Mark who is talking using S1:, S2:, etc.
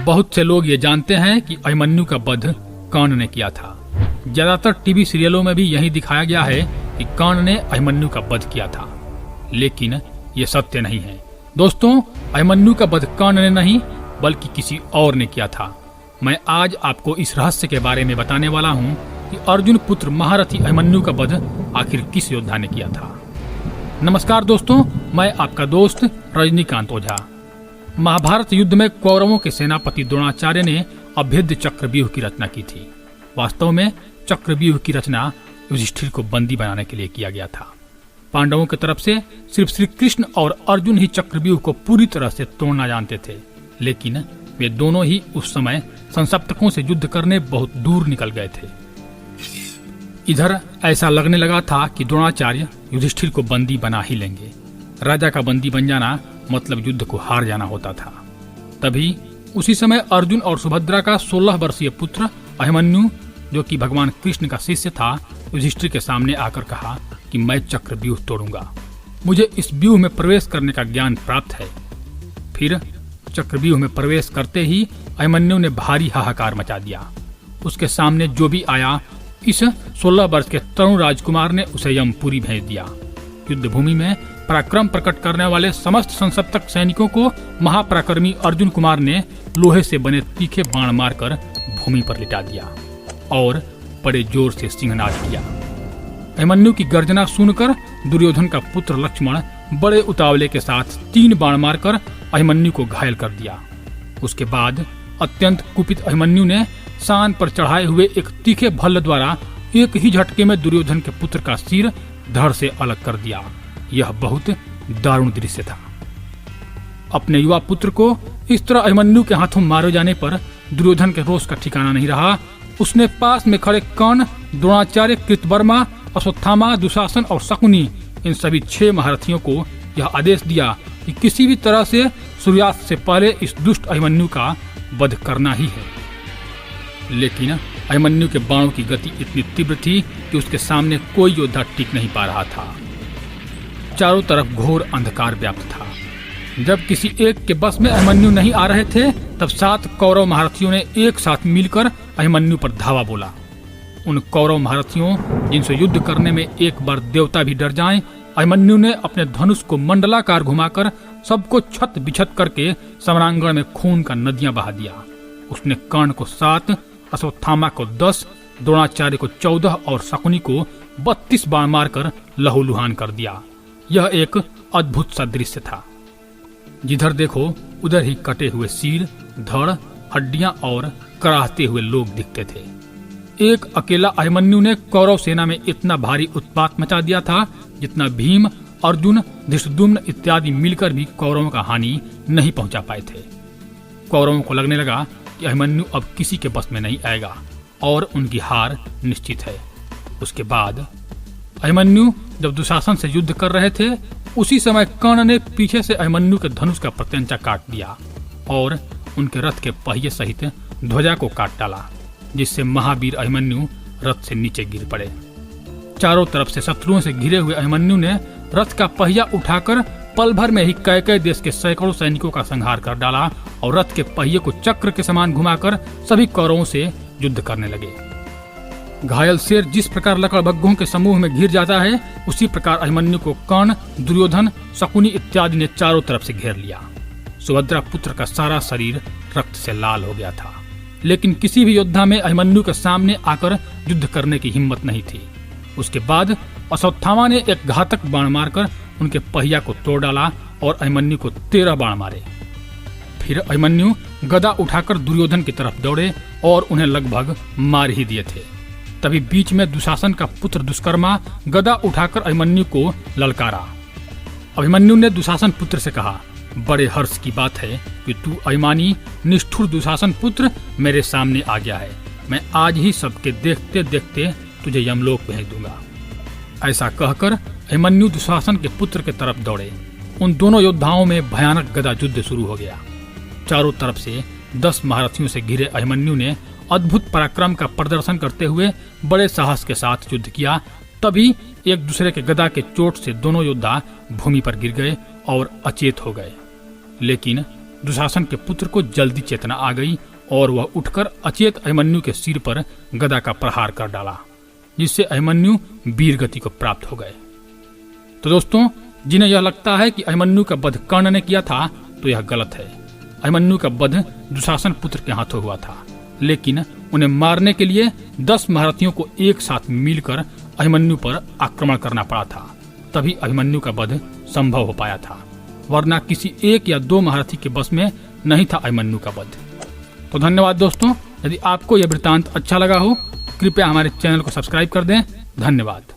S1: बहुत से लोग ये जानते हैं कि अभिमन्यु का वध कर्ण ने किया था। ज्यादातर टीवी सीरियलों में भी यही दिखाया गया है कि कर्ण ने अभिमन्यु का वध किया था, लेकिन ये सत्य नहीं है। दोस्तों, अभिमन्यु का वध कर्ण ने नहीं बल्कि किसी और ने किया था। मैं आज आपको इस रहस्य के बारे में बताने वाला हूँ कि अर्जुन पुत्र महारथी अभिमन्यु का वध आखिर किस योद्धा ने किया था। नमस्कार दोस्तों, मैं आपका दोस्त रजनीकांत ओझा। महाभारत युद्ध में कौरवों के सेनापति द्रोणाचार्य ने अभेद्य चक्रव्यूह की रचना की थी। वास्तव में चक्रव्यूह की रचना युधिष्ठिर को बंदी बनाने के लिए किया गया था। पांडवों की तरफ से सिर्फ श्री कृष्ण और अर्जुन ही चक्रव्यूह को पूरी तरह से तोड़ना जानते थे, लेकिन वे दोनों ही उस समय संसप्तकों से युद्ध करने बहुत दूर निकल गए थे। इधर ऐसा लगने लगा था कि द्रोणाचार्य युधिष्ठिर को बंदी बना ही लेंगे। राजा का बंदी बन जाना मतलब युद्ध को हार जाना होता था। तभी उसी समय अर्जुन और सुभद्रा का 16 वर्षीय पुत्र अभिमन्यु, जो कि भगवान कृष्ण का शिष्य था, युधिष्ठिर के सामने आकर कहा कि मैं चक्रव्यूह तोड़ूंगा, मुझे इस व्यूह में प्रवेश करने का ज्ञान प्राप्त है। फिर चक्रव्यूह में प्रवेश करते ही अभिमन्यु ने भारी हाहाकार मचा दिया। उसके सामने जो भी आया, इस 16 वर्ष के तरुण राजकुमार ने उसे यमपुरी भेज दिया। युद्ध भूमि में पराक्रम प्रकट करने वाले समस्त संसप्तक सैनिकों को महापराक्रमी अर्जुन कुमार ने लोहे से बने तीखे बाण मारकर भूमि पर लिटा दिया और बड़े जोर से सिंहनाद किया। अभिमन्यु की गर्जना सुनकर दुर्योधन का पुत्र लक्ष्मण बड़े उतावले के साथ 3 बाण मारकर अभिमन्यु को घायल कर दिया। उसके बाद अत्यंत कुपित अभिमन्यु ने शान पर चढ़ाए हुए एक तीखे भल्ल द्वारा एक ही झटके में दुर्योधन के पुत्र का सिर धड़ से अलग कर दिया। यह बहुत दारुण दृश्य था। अपने युवा पुत्र को इस तरह अभिमन्यु के हाथों मारे जाने पर दुर्योधन के रोष का ठिकाना नहीं रहा। उसने पास में खड़े कर्ण, द्रोणाचार्य, कृतवर्मा, अश्वत्थामा, दुशासन और शकुनी, इन सभी 6 महारथियों को यह आदेश दिया कि किसी भी तरह से सूर्यास्त से पहले इस दुष्ट अभिमन्यु का वध करना ही है। लेकिन अभिमन्यु के बाणों की गति इतनी तीव्र थी कि उसके सामने कोई योद्धा टिक नहीं पा रहा था। चारों तरफ घोर अंधकार व्याप्त था। जब किसी एक के बस में अभिमन्यु नहीं आ रहे थे, तब 7 कौरव महारथियों ने एक साथ मिलकर अभिमन्यु पर धावा बोला। उन कौरव महारथियों जिनसे युद्ध करने में एक बार देवता भी डर जाएं, अभिमन्यु ने अपने धनुष को मंडलाकार घुमाकर सबको छत बिछत करके समरांगण में खून का नदियां बहा दिया। उसने कर्ण को 7, अश्वत्थामा को 10, द्रोणाचार्य को 14 और शकुनी को 32 बाण मारकर लहूलुहान कर दिया। यह एक अद्भुत सा दृश्य था। जिधर देखो उधर ही कटे हुए सिर, धड़, हड्डियां और कराहते हुए लोग दिखते थे। एक अकेला अभिमन्यु ने कौरव सेना में इतना भारी उत्पात मचा दिया था जितना भीम, अर्जुन, धृष्टद्युम्न इत्यादि मिलकर भी कौरवों का हानि नहीं पहुंचा पाए थे। कौरवों को लगने लगा कि अभिमन्यु अब किसी के बस में नहीं आएगा और उनकी हार निश्चित है। उसके बाद अभिमन्यु जब दुशासन से युद्ध कर रहे थे, उसी समय कर्ण ने पीछे से अभिमन्यु के धनुष का प्रत्यंचा काट दिया और उनके रथ के पहिए सहित ध्वजा को काट डाला, जिससे महावीर अभिमन्यु रथ से नीचे गिर पड़े। चारों तरफ से शत्रुओं से घिरे हुए अभिमन्यु ने रथ का पहिया उठाकर पल भर में ही कई देश के सैकड़ों सैनिकों का संहार कर डाला और रथ के पहिए को चक्र के समान घुमाकर सभी कौरवों से युद्ध करने लगे। घायल शेर जिस प्रकार लकड़बग्घों के समूह में घिर जाता है, उसी प्रकार अभिमन्यु को कर्ण, दुर्योधन, शकुनी इत्यादि ने चारों तरफ से घेर लिया। सुभद्रा पुत्र का सारा शरीर रक्त से लाल हो गया था, लेकिन किसी भी योद्धा में अभिमन्यु के सामने आकर युद्ध करने की हिम्मत नहीं थी। उसके बाद अश्वत्थामा ने एक घातक बाण मारकर उनके पहिया को तोड़ डाला और अभिमन्यु को 13 बाण मारे। फिर अभिमन्यु गदा उठाकर दुर्योधन की तरफ दौड़े और उन्हें लगभग मार ही दिए थे। तभी बीच में दुशासन का पुत्र दुष्कर्मा गदा उठाकर अभिमन्यु को ललकारा। अभिमन्यु ने दुशासन पुत्र से कहा, बड़े हर्ष की बात है कि तू अभिमानी निष्ठुर दुशासन पुत्र मेरे सामने आ गया है। मैं आज ही सबके देखते देखते तुझे यमलोक भेज दूंगा। ऐसा कहकर अभिमन्यु दुशासन के पुत्र के तरफ दौड़े। उन दोनों योद्धाओं में भयानक गदा युद्ध शुरू हो गया। चारों तरफ से 10 महारथियों से घिरे अभिमन्यु ने अद्भुत पराक्रम का प्रदर्शन करते हुए बड़े साहस के साथ युद्ध किया। तभी एक दूसरे के गदा के चोट से दोनों योद्धा भूमि पर गिर गए और अचेत हो गए। लेकिन दुशासन के पुत्र को जल्दी चेतना आ गई और वह उठकर अचेत अभिमन्यु के सिर पर गदा का प्रहार कर डाला, जिससे अभिमन्यु वीर गति को प्राप्त हो गए। तो दोस्तों, जिन्हें यह लगता है कि अभिमन्यु का वध कर्ण ने किया था, तो यह गलत है। अभिमन्यु का वध दुशासन पुत्र के हाथों हुआ था, लेकिन उन्हें मारने के लिए 10 महारथियों को एक साथ मिलकर अभिमन्यु पर आक्रमण करना पड़ा था, तभी अभिमन्यु का वध संभव हो पाया था, वरना किसी 1 या 2 महारथी के बस में नहीं था अभिमन्यु का वध। तो धन्यवाद दोस्तों। यदि आपको यह वृत्तांत अच्छा लगा हो, कृपया हमारे चैनल को सब्सक्राइब कर दें। धन्यवाद।